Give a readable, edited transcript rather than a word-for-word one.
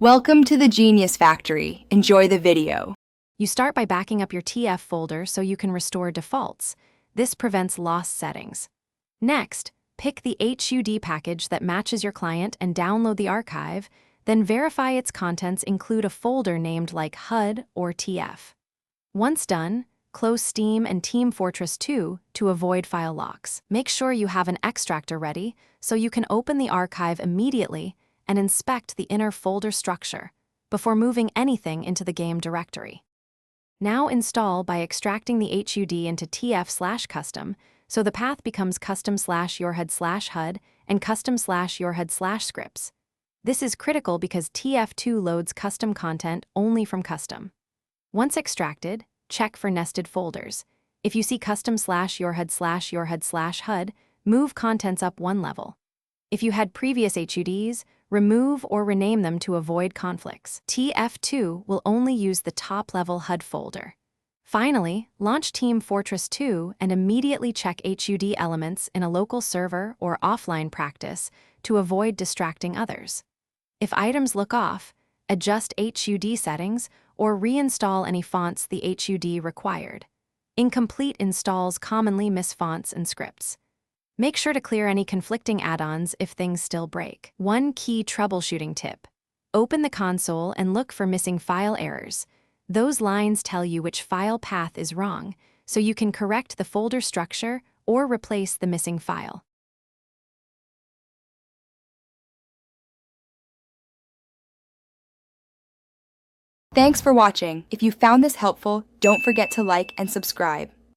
Welcome to the Genius Factory. Enjoy the video. You start by backing up your TF folder so you can restore defaults. This prevents lost settings. Next, pick the HUD package that matches your client and download the archive, then verify its contents include a folder named like HUD or TF. Once done, close Steam and Team Fortress 2 to avoid file locks. Make sure you have an extractor ready so you can open the archive immediately and inspect the inner folder structure before moving anything into the game directory. Now install by extracting the HUD into tf/custom, so the path becomes custom/yourhud/hud and custom/yourhud/scripts. This is critical because TF2 loads custom content only from custom. Once extracted, check for nested folders. If you see custom/yourhud/yourhud/hud, move contents up one level. If you had previous HUDs, remove or rename them to avoid conflicts. TF2 will only use the top-level HUD folder. Finally, launch Team Fortress 2 and immediately check HUD elements in a local server or offline practice to avoid distracting others. If items look off, adjust HUD settings or reinstall any fonts the HUD required. Incomplete installs commonly miss fonts and scripts. Make sure to clear any conflicting add-ons if things still break. One key troubleshooting tip: open the console and look for missing file errors. Those lines tell you which file path is wrong, so you can correct the folder structure or replace the missing file. Thanks for watching. If you found this helpful, don't forget to like and subscribe.